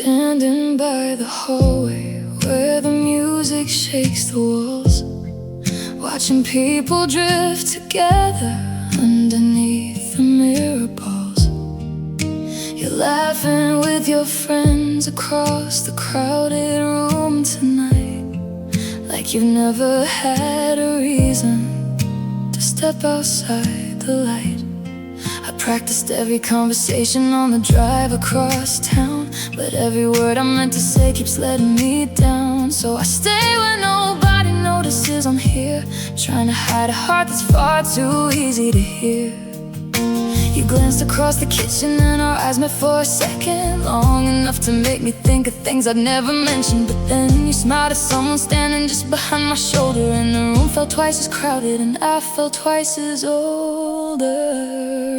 Standing by the hallway where the music shakes the walls, watching people drift together underneath the mirror balls. You're laughing with your friends across the crowded room tonight, like you've never had a reason to step outside the light. I practiced every conversation on the drive across town, but every word I meant to say keeps letting me down. So I stay where nobody notices I'm here, trying to hide a heart that's far too easy to hear. You glanced across the kitchen and our eyes met for a second, long enough to make me think of things I'd never mentioned. But then you smiled at someone standing just behind my shoulder, and the room felt twice as crowded and I felt twice as older.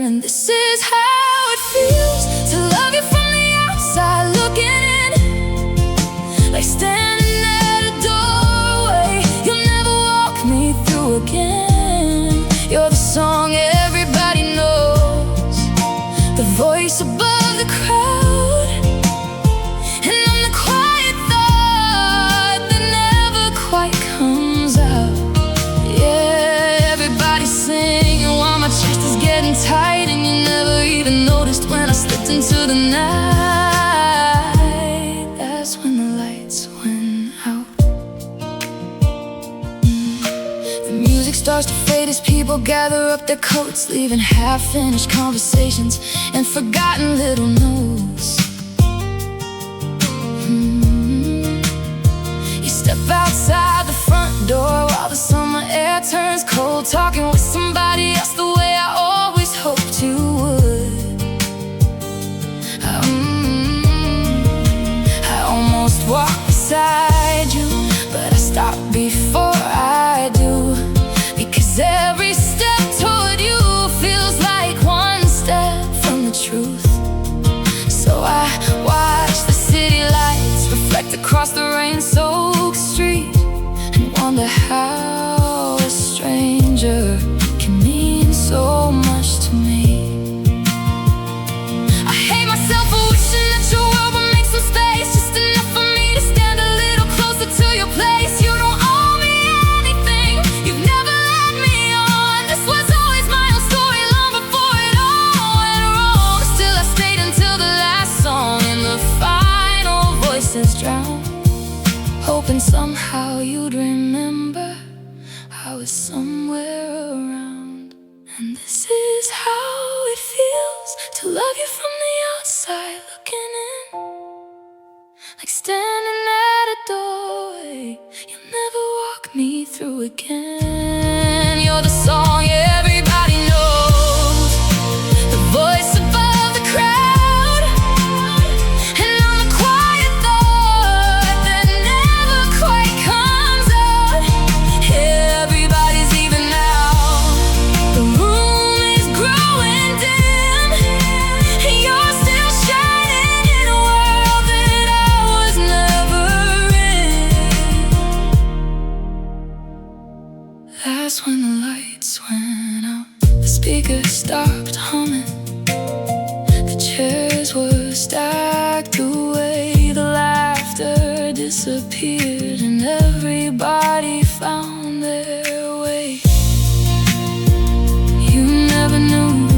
And this is how it feels to love you from the outside looking in, like standing at a doorway you'll never walk me through again. You're the song everybody knows, the voice above the crowd, and I'm the quiet thought that never quite comes out. Yeah, everybody's singing while my chest is getting tight, and you never even noticed when I slipped into the night. That's when the lights went out. The music starts to fade as people gather up their coats, leaving half-finished conversations and forgotten little notes. You step outside the front door while the summer air turns cold, talking with somebody else the way I always hoped you would. I almost walk beside you, but I stop before I do, because every step toward you feels like one step from the truth. So I watch the city lights reflect across the rain-soaked street and wonder how a stranger can mean so much to me. I hate myself for wishing that your world would make some space, just enough for me to stand a little closer to your place. You don't owe me anything, you've never led me on. This was always my own story long before it all went wrong. Still I stayed until the last song and the final voices drowned, hoping somehow you'd remember I was somewhere around. And this is how it feels to love you from the outside looking in, like standing at a doorway you'll never walk me through again. You're the song everybody knows, the voice above the crowd, and I'm the quiet thought that never quite comes out. Everybody's leaving now, the room is growing dim, and you're still shining in a world that I was never in. That's when the lights went out, the speakers stopped humming, the chairs were stacked away, the laughter disappeared, and everybody found their way. You never knew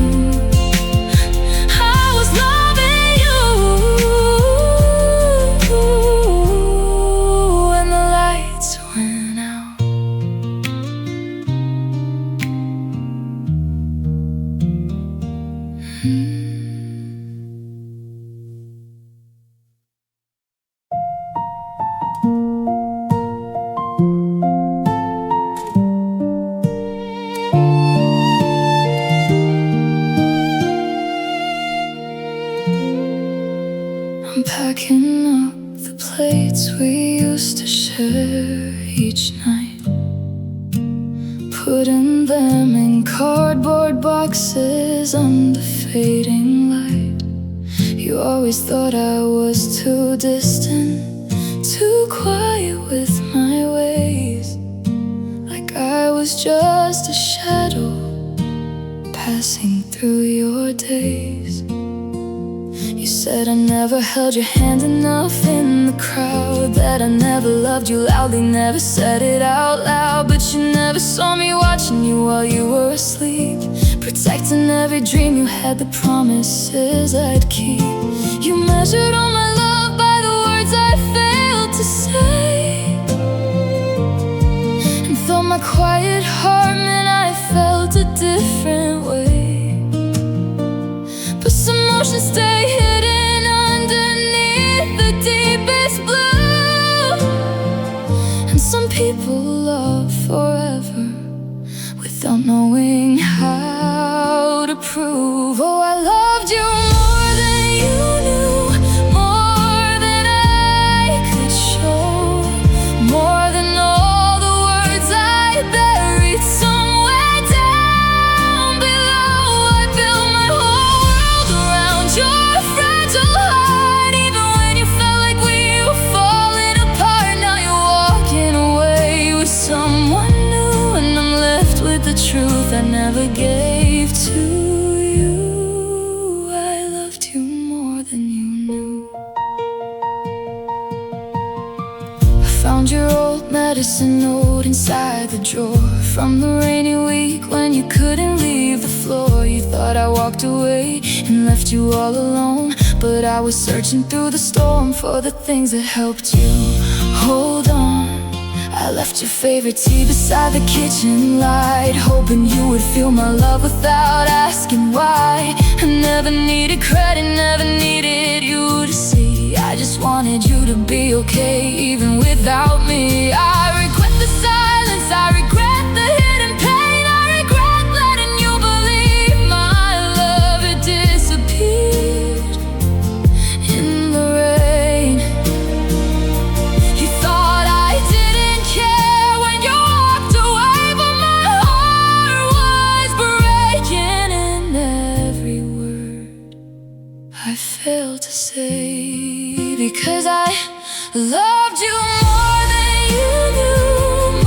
I was loving you when the lights went out. I'm packing up the plates we used to share each night, putting them in cardboard boxes under fading light. You always thought I was too distant, too quiet with my ways, like I was just a shadow passing through your days. You Said I never held your hand enough in the crowd, that I never loved you loudly, never said it out loud. But you never saw me watching you while you were asleep, protecting every dream you had, the promises I'd keep. You measured all my love by the words I failed to say, and though my quiet heart meant I felt a different way, but some emotions stay hidden underneath the deepest blue. And some people love forever without knowing how to prove. Oh, I loved you more than you knew, more than I could show, more than all the words I buried somewhere down below. I built my whole world around your fragile heart, even when you felt like we were falling apart. Now you're walking away with someone new, and I'm left with the truth I never gave to you. I loved you more than you knew. I found your old medicine note inside the drawer from the rainy week when you couldn't leave the floor. You thought I walked away and left you all alone, but I was searching through the storm for the things that helped you hold on. I left your favorite tea beside the kitchen light, hoping you would feel my love without asking why. I never needed credit, never needed you to see. I just wanted you to be okay, even without me. I regret the silence, I regret the hidden pain, I regret letting you believe my love had disappeared in the rain. You thought I didn't care when you walked away, but my heart was breaking in every word I failed to say, because I loved you more than you knew,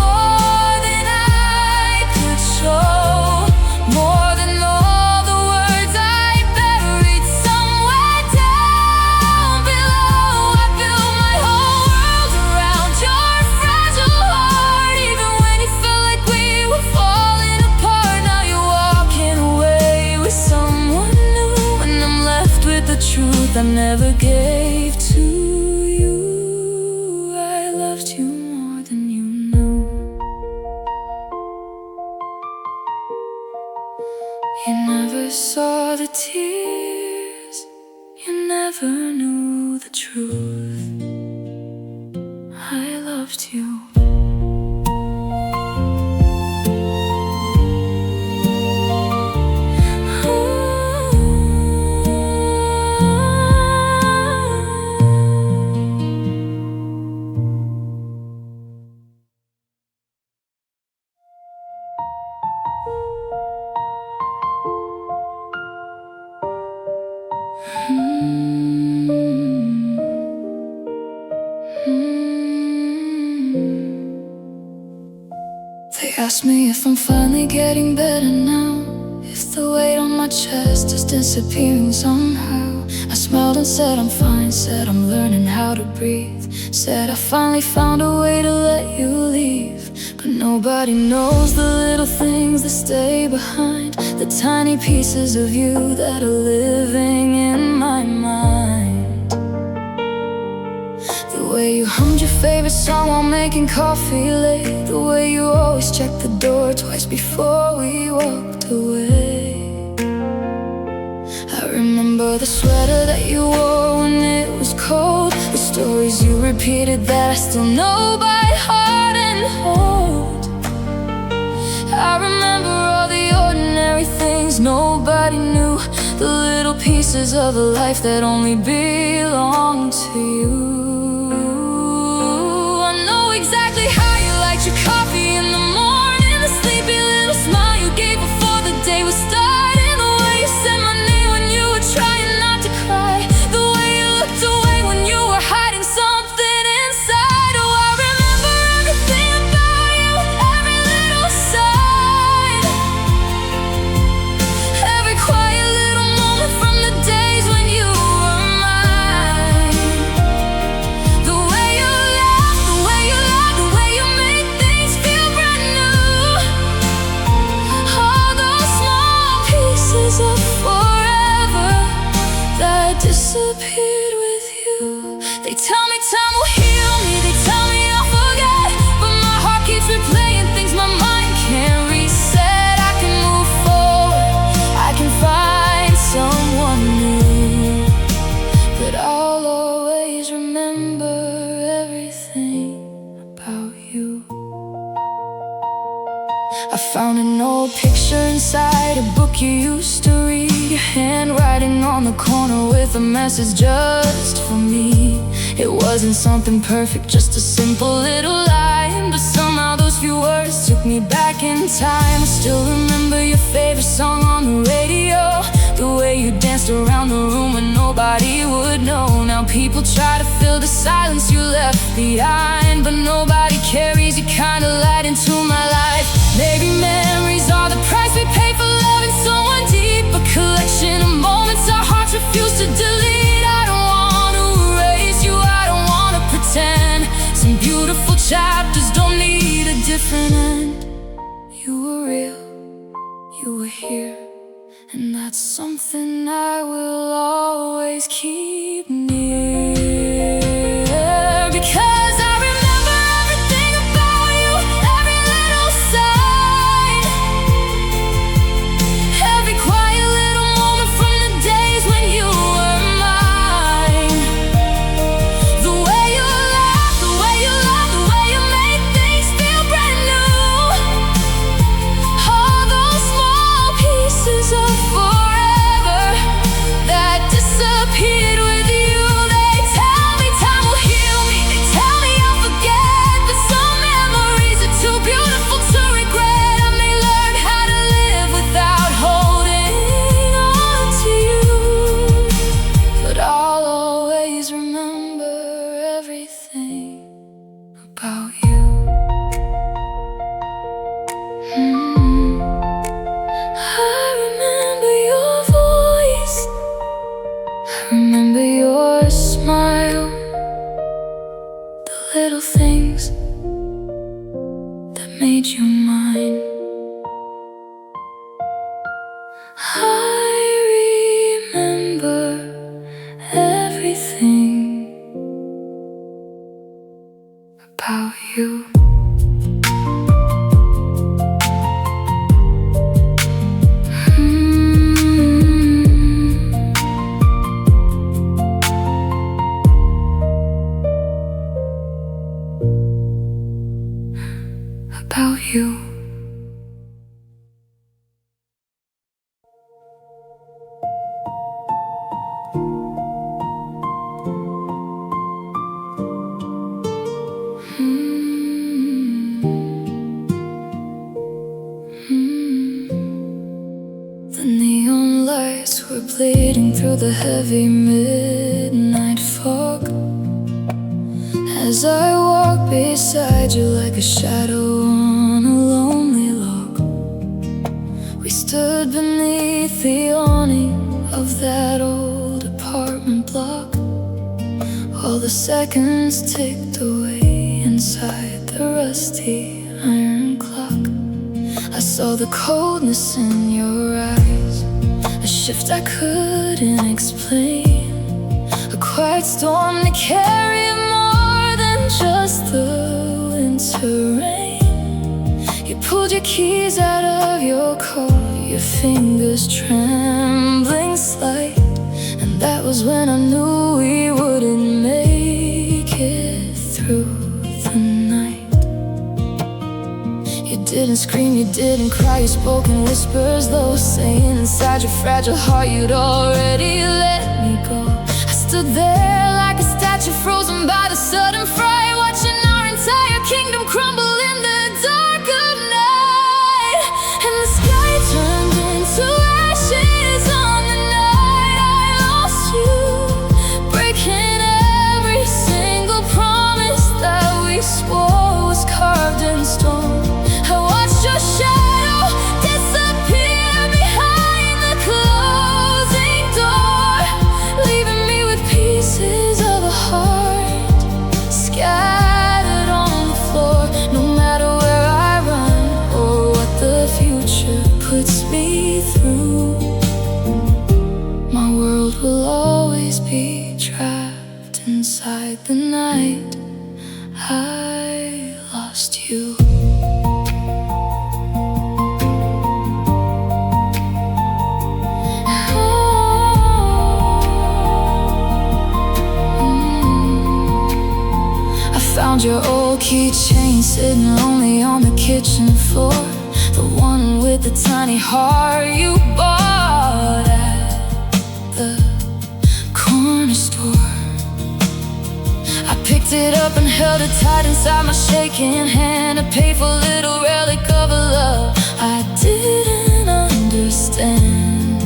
more than I could show, more than all the words I buried somewhere down below. I built my whole world around your fragile heart, even when you felt like we were falling apart. Now you're walking away with someone new, and I'm left with the truth I never gave to you. I loved you more than you knew. You never saw the tears, you never knew the truth. I loved you. They ask me if I'm finally getting better now, if the weight on my chest is disappearing somehow. I smiled and said I'm fine, said I'm learning how to breathe, said I finally found a way to let you leave. But nobody knows the little things that stay behind, the tiny pieces of you that are living in my mind. The way you hummed your favorite song while making coffee late, the way you always checked the door twice before we walked away. I remember the sweater that you wore when it was cold, the stories you repeated that I still know by heart and hold. I remember all the ordinary things nobody knew, the little pieces of a life that only belong to you. I know exactly how you liked your coffee in the morning, the sleepy little smile you gave before the day was starting, the way you said my name when you were trying not to cry, the way you looked away when you were hiding something inside. Oh, I remember everything about you, every little sigh, every quiet little moment from the days when you were mine. I found an old picture inside a book you used to read. Your handwriting on the corner with a message just for me. It wasn't something perfect, just a simple little line, but somehow those few words took me back in time. I still remember your favorite song on the radio, the way you danced around the room when nobody would know. Now people try to fill the silence you left behind, but nobody carries your kind of light into my life. Maybe memories are the price we pay for loving someone deep, a collection of moments our hearts refuse to delete. I don't want to erase you, I don't want to pretend. Some beautiful chapters don't need a different end. You were real, you were here, and that's something I will always keep near. Because I remember everything about you, every little sign, every quiet little moment from the days when you were mine. The way you laughed, the way you loved, the way you made things feel brand new. All those small pieces of forever that disappeared with you. They tell me time will heal me, they tell me I'll forget, but some memories are too beautiful to regret. I may learn how to live without holding on to you, but I'll always remember everything about you. I remember your voice, I remember your smile, the little things that made you mine. I remember everything about you. About you. The neon lights were bleeding through the heavy midnight fog as I walk beside you like a shadow on a lonely log. We stood beneath the awning of that old apartment block, while the seconds ticked away inside the rusty iron clock. I saw the coldness in your eyes, a shift I couldn't explain, a quiet storm that carried more than just the winter rain. You pulled your keys out of your car, your fingers trembling slight, and that was when I knew we wouldn't make it through the night. You didn't scream, you didn't cry, you spoke in whispers low, saying inside your fragile heart you'd already let me go. I stood there like a statue frozen by the sudden fright, watching our entire kingdom crumble in the dark of night. And the sky turned into ashes on the night I lost you, breaking every single promise that we swore was carved in stone. I watched your shadow disappear behind the closing door, leaving me with pieces of a heart scattered on the floor. No matter where I run or what the future puts me through, my world will always be trapped inside the night I lost you. I found your old keychain sitting lonely on the kitchen floor, the the one with the tiny heart you bought at the corner store. I picked it up and held it tight inside my shaking hand, a painful little relic of a love I didn't understand.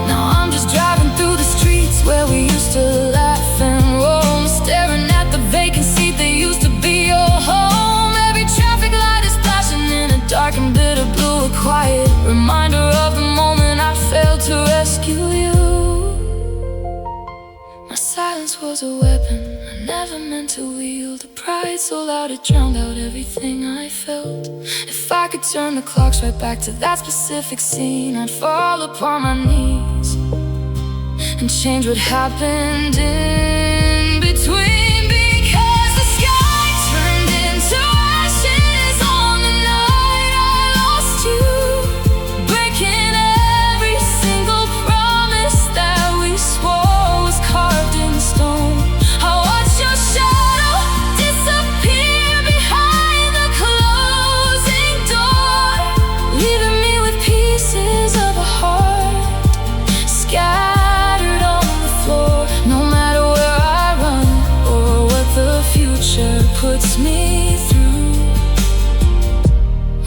Now I'm just driving through the streets where we used to laugh and roam, staring at the vacant seat that used to be your home. Every traffic light is flashing in a dark and bitter blue, a quiet reminder of the moment I failed to rescue you. My silence was a weapon I never meant to wield, a pride so loud it drowned out everything I felt. If I could turn the clocks right back to that specific scene, I'd fall upon my knees and change what happened in between. Because the sky turned into ashes on the night I lost you, breaking every single promise that we swore was carved in stone. I watched your shadow disappear behind the closing door, leaving me with pieces of a heart scattered on the floor. No matter where I run or what the future puts me through,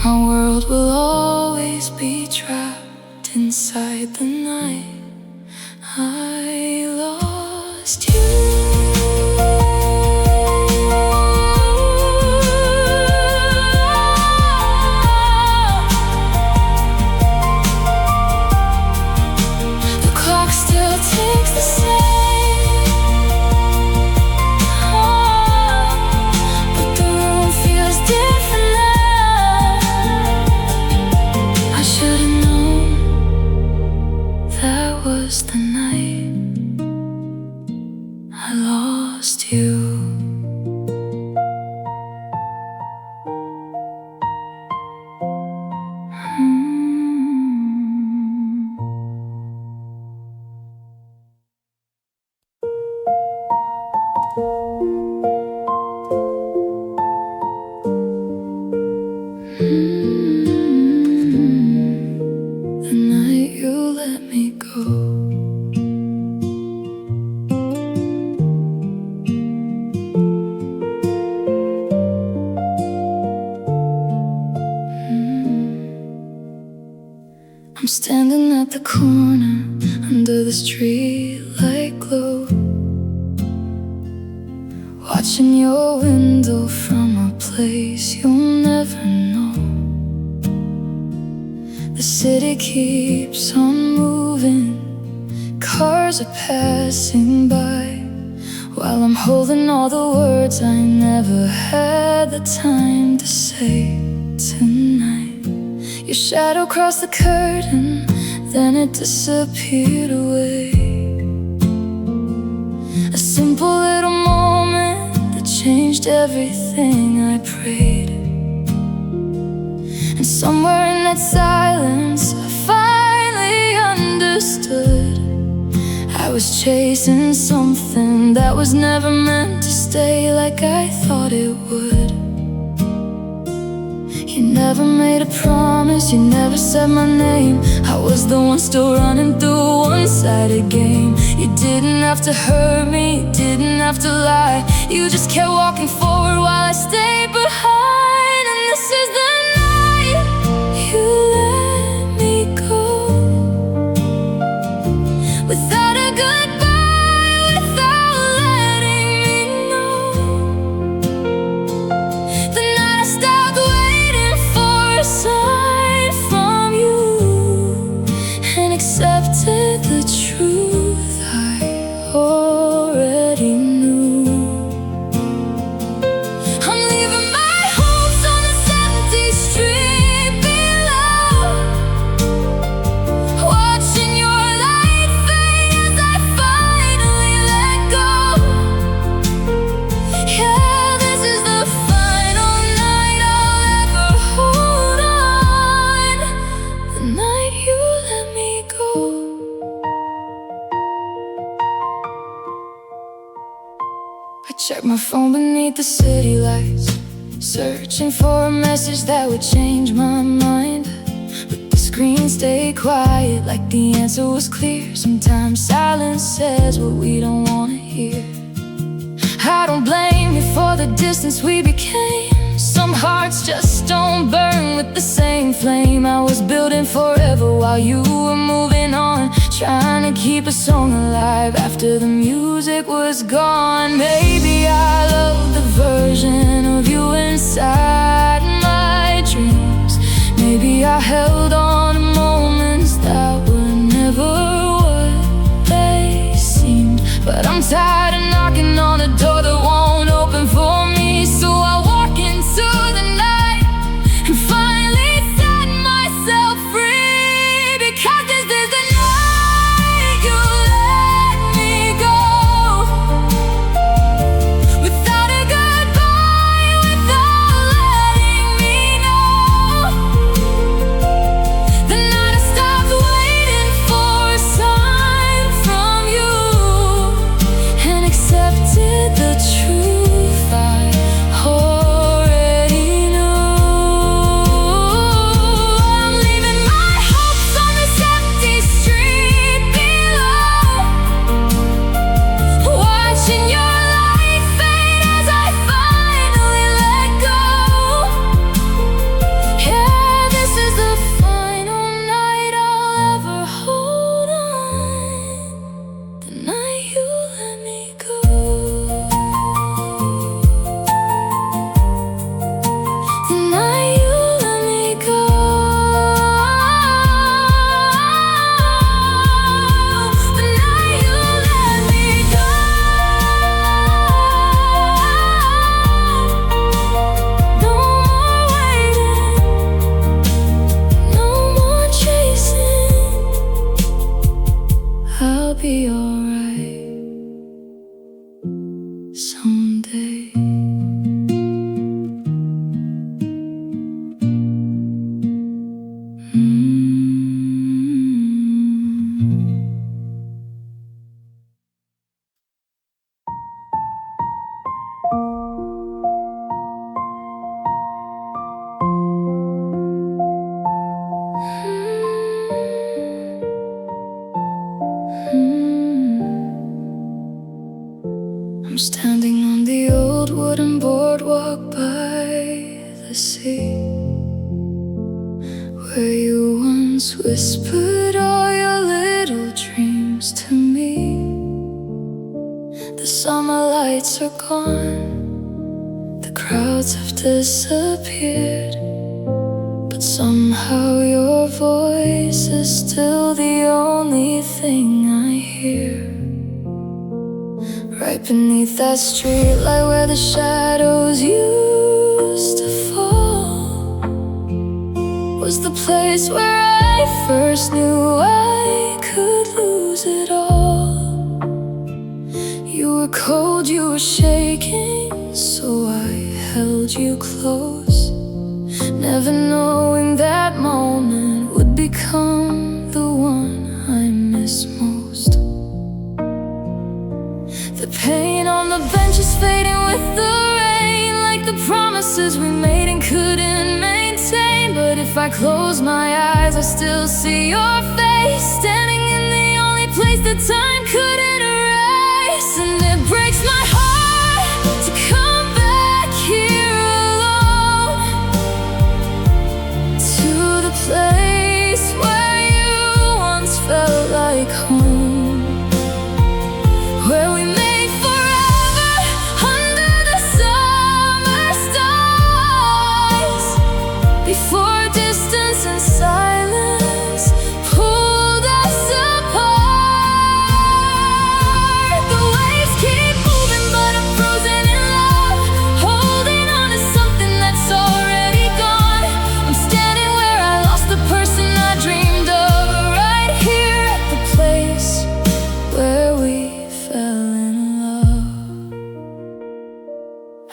my world will always be trapped inside the night I lost you. The clock still ticks the same, but the room feels different now. I should've known that was the night I lost you. The night you let me go. I'm standing at the corner under the streetlight glow, watching your window from a place you'll never know. The city keeps on moving, cars are passing by, while I'm holding all the words I never had the time to say tonight. Your shadow crossed the curtain, then it disappeared away. A simple little moment that changed everything I prayed. And somewhere in that silence I finally understood I was chasing something that was never meant to stay like I thought it would. You never made a promise, you never said my name. I was the one still running through a one-sided game. You didn't have to hurt me, you didn't have to lie. You just kept walking forward while I stayed behind. And this is the night you let me go, without a goodbye, without letting me know. The night I stopped waiting for a sign from you and accepted the truth I already knew. I'm leaving my hopes on this empty street below, watching your light fade as I finally let go. Yeah, this is the final night I'll ever hold on, the night you let me go. I check my phone beneath the city lights, searching for a message that would change my mind. But the screen stayed quiet, like the answer was clear. Sometimes silence says what we don't want to hear. I don't blame you for the distance we became. Some hearts just don't burn with the same flame. I was building forever while you were moving on, trying to keep a song alive after the music was gone. Maybe I love the version of you inside my dreams. Maybe I held on to moments that were never what they seemed. But I'm tired of knocking on a door that won't open for me. So I walk into the night and finally set myself free. Because this is the night you let me go, without a goodbye, without letting me know. The night I stopped waiting for a sign from you and accepted the truth I already knew. I'm leaving my hopes on this empty street below, watching your light fade as I finally let go. Yeah, this is the final night I'll ever hold on, the night you let me go. The night you let me go. The night you let me go. No more waiting, no more chasing. I'll be alright someday. I'm standing on the old wooden boardwalk by the sea, where you once whispered all your little dreams to me. The summer lights are gone, the crowds have disappeared, but somehow your voice is still the only thing I hear. Right beneath that streetlight where the shadows used to fall was the place where I first knew I could lose it all. You were cold, you were shaking, so I held you close, never knowing that moment would become the one I miss most. The pain on the bench is fading with the rain, like the promises we made and couldn't maintain. But if I close my eyes, I still see your face, standing in the only place that time couldn't erase. And it breaks my heart to come back here alone, to the place where you once felt like home, where we made forever under the summer stars, before distance and silence pulled us apart. The waves keep moving, but I'm frozen in love, holding on to something that's already gone. I'm standing where I lost the person I dreamed of, right here at the place where we fell in love.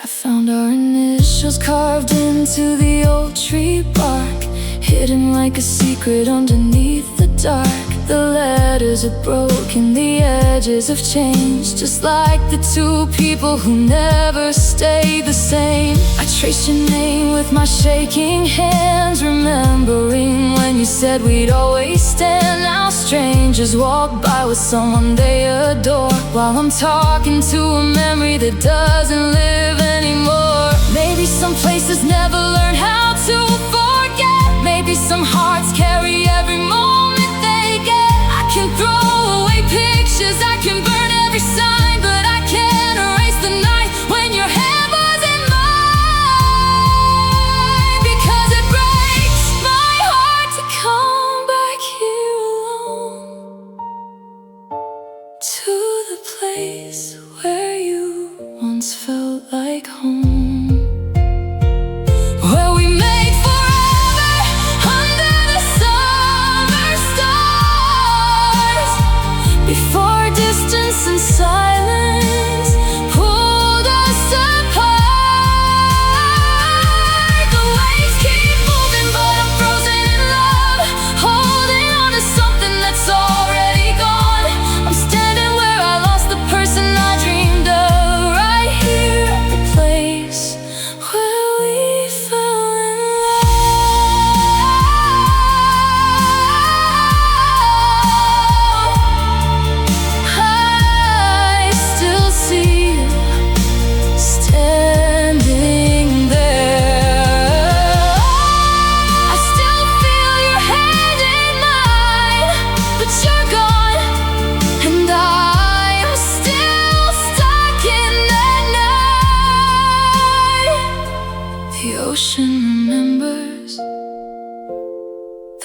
I found our initials carved into the old tree bark, hidden like a secret underneath the dark. The letters are broken, the edges have changed, just like the two people who never stayed the same. I trace your name with my shaking hands, remembering when you said we'd always stand. Now strangers walk by with someone they adore, while I'm talking to a memory that doesn't live anymore. Maybe some places never learn how to forget. Maybe some hearts carry every moment they get. I can throw away pictures, I can burn every sign, but I can't erase the night when your hand was in mine. Because it breaks my heart to come back here alone, to the place where you once felt like home, where we made forever under the summer stars, before distance and silence pulled us apart. The waves keep moving, but I'm frozen in love, holding on to something that's already gone. I'm standing where I lost the person I dreamed of, right here at the place where we fell in love. I still see you standing there. I still feel your hand in mine, but you're gone, and I am still stuck in that night. The ocean remembers,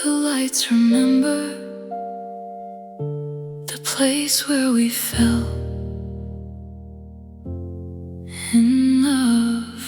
the lights remember, the place where we fell in love.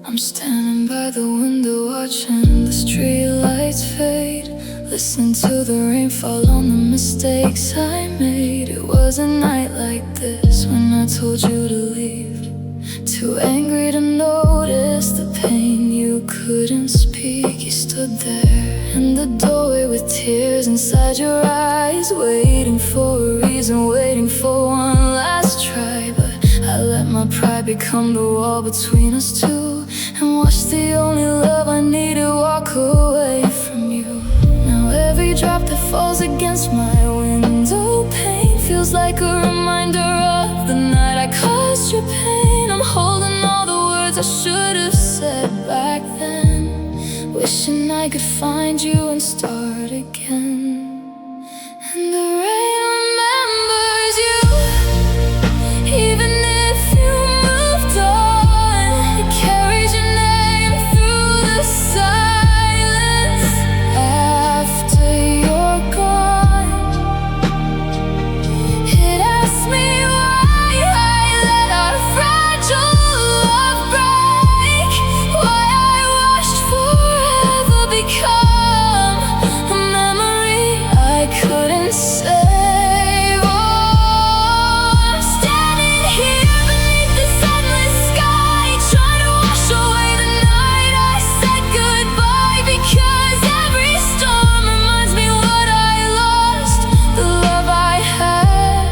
I'm standing by the window watching the street lights fade, listening to the rain fall on the mistakes I made. It was a night like this when I told you to leave, too angry to notice the pain. You couldn't speak, you stood there in the doorway with tears inside your eyes, waiting for a reason, waiting for one last try. But I let my pride become the wall between us two, and watched the only love I needed walk away from you. Now every drop that falls against my window pane feels like a reminder of the night I caused your pain. I'm holding all the words I should have said back then, wishing I could find you and start again. And the rain remembers you, even if you moved on. It carries your name through the silence after you're gone. It asks me why I let our fragile love break, why I watched forever become a memory I couldn't save. Oh, I'm standing here beneath this endless sky, trying to wash away the night I said goodbye. Because every storm reminds me what I lost, the love I had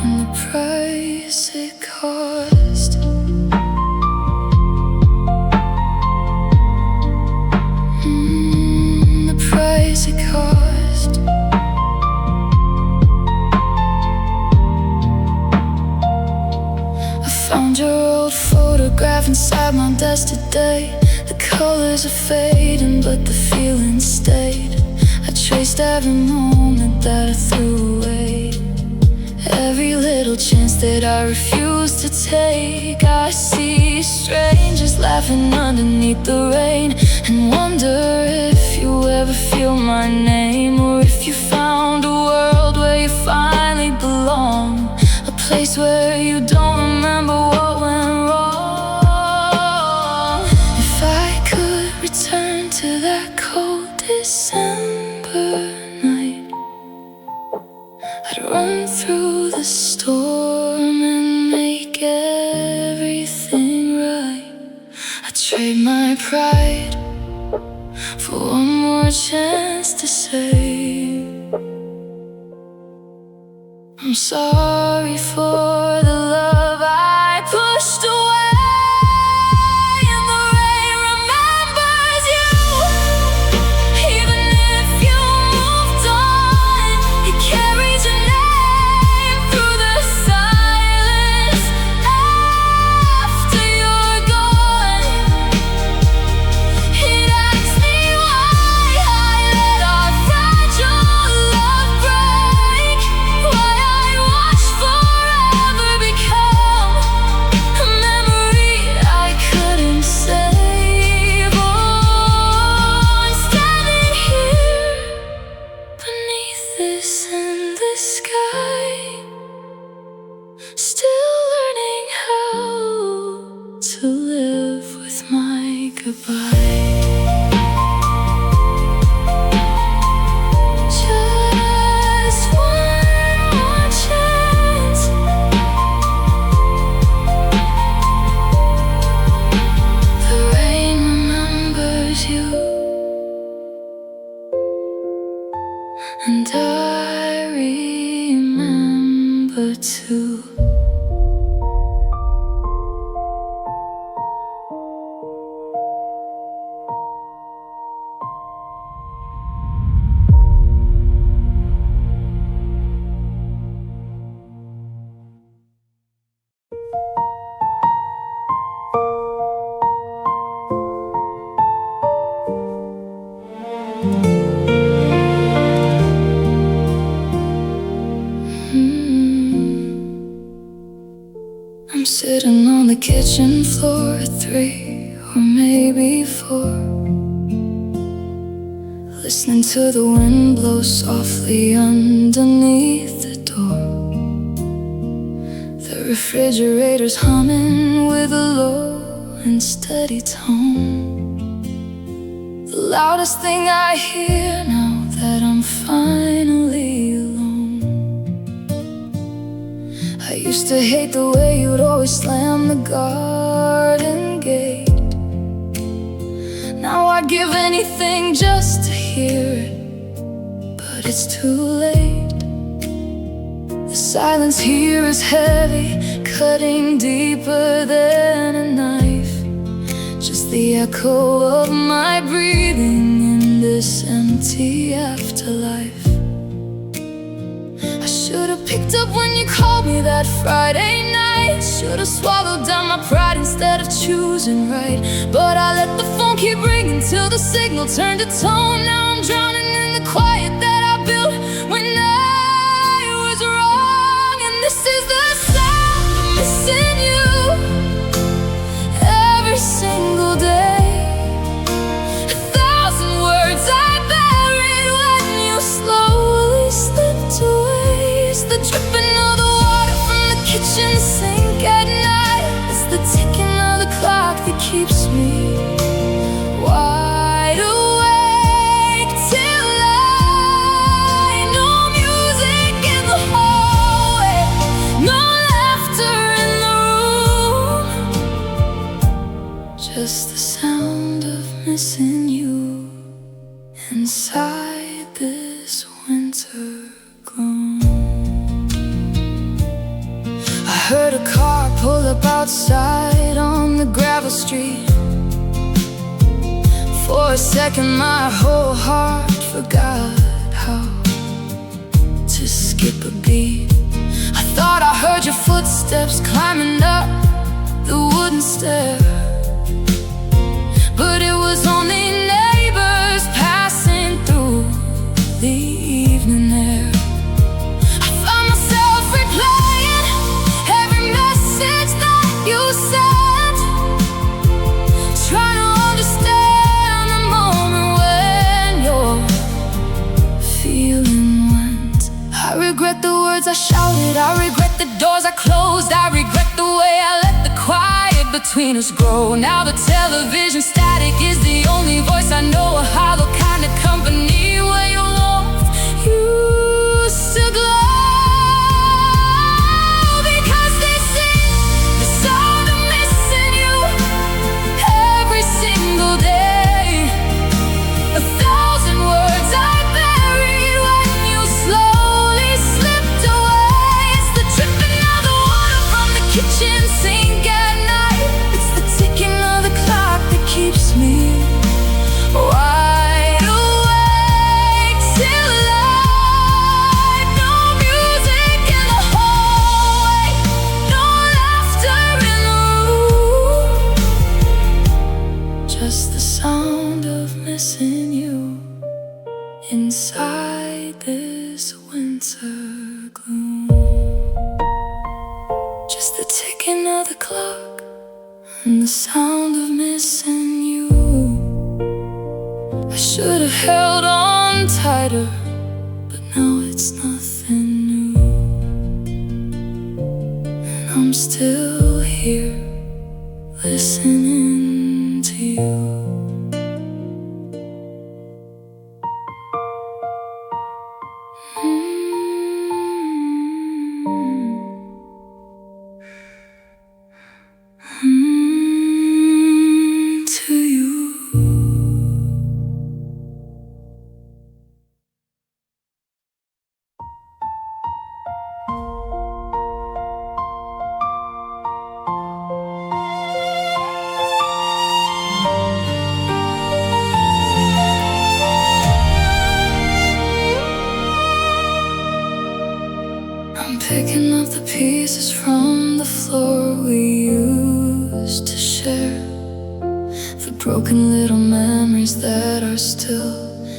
and the price it cost. The price it cost. I found your old photograph inside my desk today. The colors are fading, but the feeling stayed. I traced every moment that I threw away, every little chance that I refused to take. I see strangers laughing underneath the rain, and wonder if you ever feel my name, or if you found a world where you finally belong, a place where you don't remember what went wrong. If I could return to that cold December night. I'd run through the storm and make everything right. I'd trade my pride for one more chance to say I'm sorry for the love I pushed away. And the rain remembers you, even if you moved on. It carries your name through the silence after you're gone. It asks me why I let our fragile love break, why I watch forever become a memory I couldn't save. Oh, I'm standing here beneath this endless sky, still learning how to live with my goodbye. Just one more chance. The rain remembers you, and I remember too. I'm sitting on the kitchen floor at 3 or maybe 4, listening to the wind blow softly underneath the door. The refrigerator's humming with a low and steady tone, the loudest thing I hear now that I'm finally alone. I used to hate the way you'd always slam the garden gate. Now I'd give anything just to hear it, but it's too late. The silence here is heavy, cutting deeper than a knife. Just the echo of my breathing in this empty afterlife. Should've picked up when you called me that Friday night. Should've swallowed down my pride instead of choosing right. But I let the phone keep ringing till the signal turned to tone. Now I'm drowning in the quiet that I built when I was wrong. And this is the sound of missing you every single day. 1,000 words I buried when you slowly slipped away. It's the dripping of the water from the kitchen sink at night. It's the ticking of the clock that keeps me wide awake till light. No music in the hallway, no laughter in the room, just the sound of missing you inside this winter gloom. Heard a car pull up outside on the gravel street. For a second my whole heart forgot how to skip a beat. I thought I heard your footsteps climbing up the wooden stair, but it was only neighbors passing through the evening air. I found myself replaying every message that you sent, trying to understand the moment when your feeling went. I regret the words I shouted, I regret the doors I closed, I regret the way I let the quiet between us grow. Now the television static is the only voice I know. missing you inside this winter gloom. Just the ticking of the clock and the sound of missing you. I should have held on tighter, but now it's nothing new. And I'm still here listening to you. To you. I'm picking up the pieces from the floor we used to share, the broken little memories that are still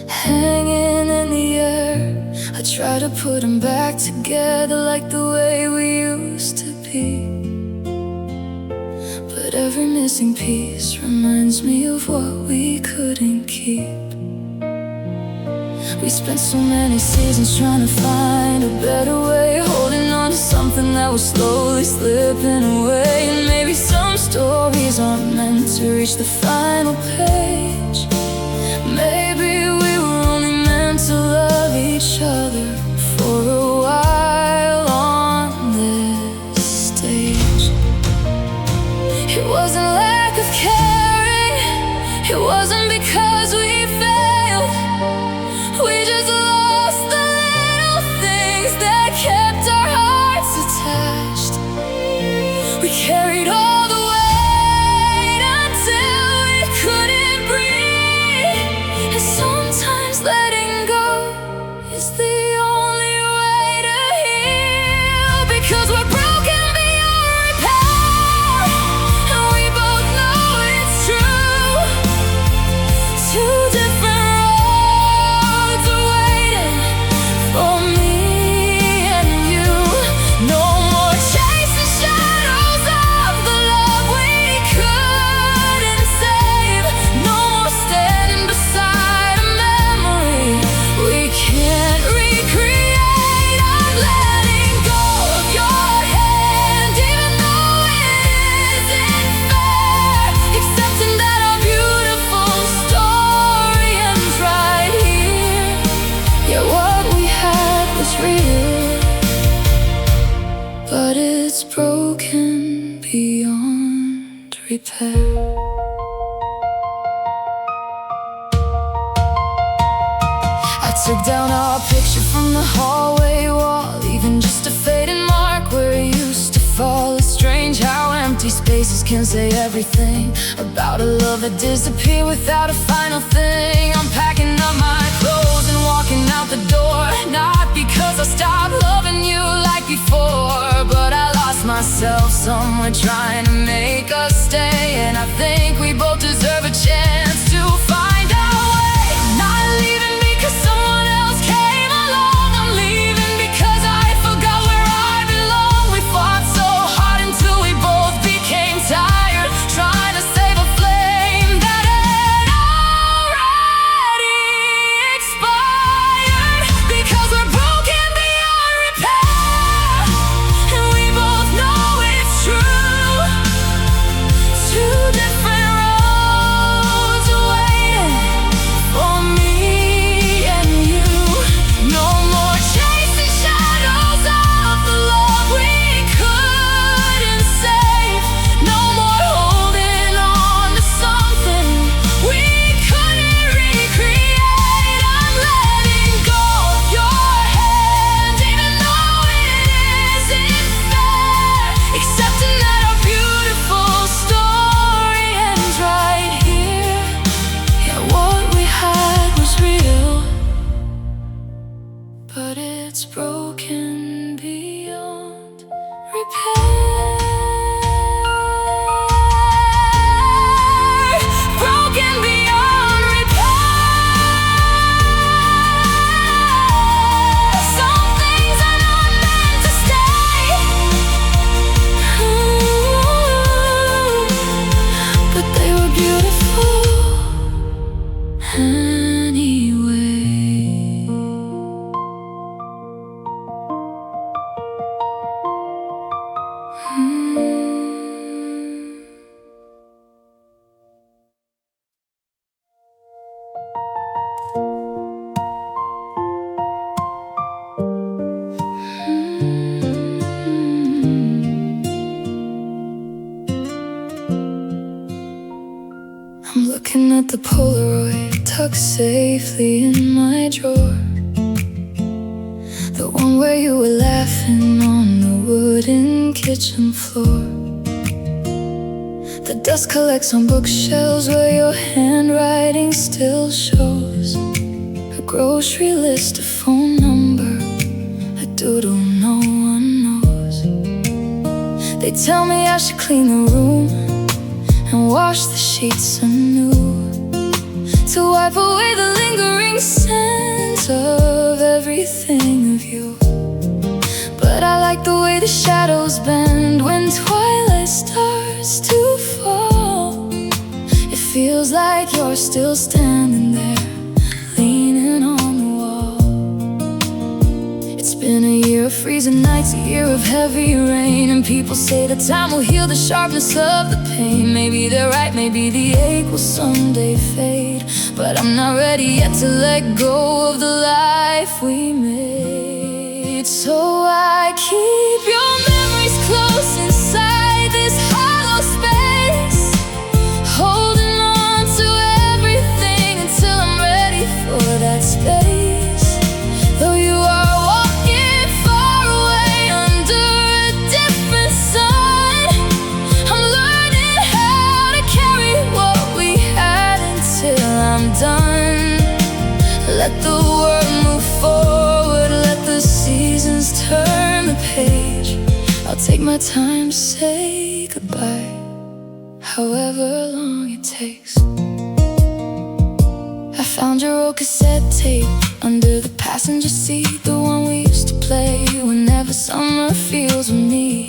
hanging in the air. I try to put them back together like the way we used to be, but every missing piece reminds me of what we couldn't keep. We spent so many seasons trying to find a better way, holding on to something that was slowly slipping away. And maybe some stories aren't meant to reach the final page. Maybe we were only meant to love each other for a while on this stage. It wasn't lack of caring, it wasn't because we failed. We just lost the little things that kept our hearts attached. We carried all the weight until we couldn't breathe. And sometimes letting go is the only way to heal. Because we're broken beyond repair, and we both know it's true. Two different but it's broken beyond repair. I took down our picture from the hallway wall, even just a faded mark where it used to fall. It's strange how empty spaces can say everything about a love that disappeared without a final thing. I'm packing up my clothes and walking out the door, not because I stopped loving you like before, but I lost myself somewhere trying to make us stay. And I think we both deserve a chance to find our way. Not leaving because someone else came along, I'm leaving because I forgot where I belong. We fought so hard until we both became tired, trying to save a flame that had already expired. Because we're broken beyond repair, and we both know it's true. Two different anyway. I'm looking at the Polaroid tucked safely in my drawer, the one where you were laughing on the wooden kitchen floor. The dust collects on bookshelves where your handwriting still shows. A grocery list, a phone number, a doodle no one knows. They tell me I should clean the room and wash the sheets anew, to wipe away the lingering scent of everything of you. But I like the way the shadows bend when twilight starts to fall. It feels like you're still standing there, leaning on the wall. It's been a year of freezing nights, a year of heavy rain, and people say that time will heal the sharpness of the pain. Maybe they're right, maybe the ache will someday fade, but I'm not ready yet to let go of the life we made. So I keep your memories close inside this hollow space, holding on to everything until I'm ready for that space. Though you are walking far away under a different sun, I'm learning how to carry what we had until I'm done. Let the world move forward, let the seasons turn the page. I'll take my time to say goodbye, however long it takes. I found your old cassette tape under the passenger seat, the one we used to play whenever summer feels with me.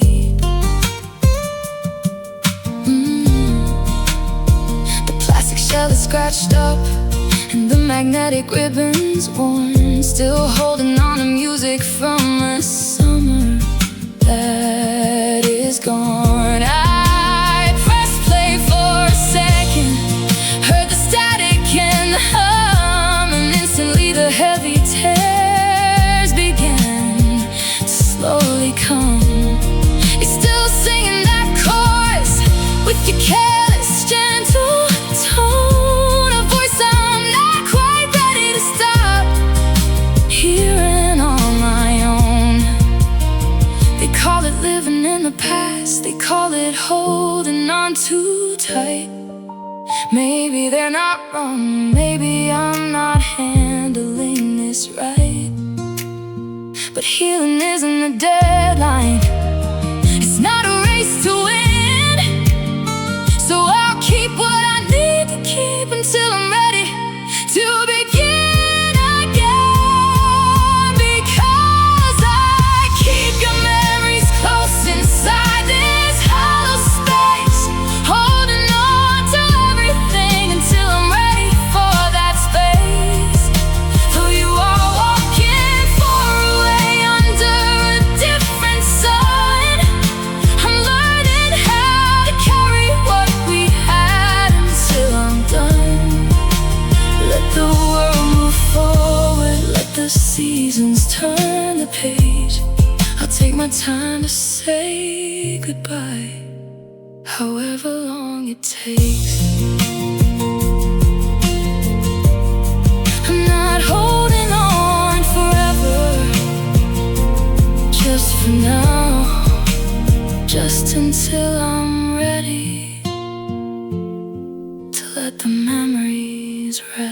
The plastic shell is scratched up and the magnetic ribbons worn, still holding on to music from a summer that is gone. I pressed play for a second, heard the static and the hum, and instantly the heavy tears began to slowly come. You're still singing that chorus with your careless, gentle tone, a voice I'm not quite ready to stop hearing on my own. They call it living in the past, they call it holding on too tight. Maybe they're not wrong, maybe I'm not handling this right, but healing isn't a deadline, it's not a race to win. So I'll keep what I need to keep until I'm ready to begin again, because I keep your memories close inside this hollow space, holding on to everything until I'm ready for that space. Though you are walking far away under a different sun, I'm learning how to carry what we had until I'm done. Let the world move forward, let the seasons turn the page. I'll take my time to say goodbye, however long it takes. I'm not holding on forever, just for now, just until I'm ready to let the memories rest.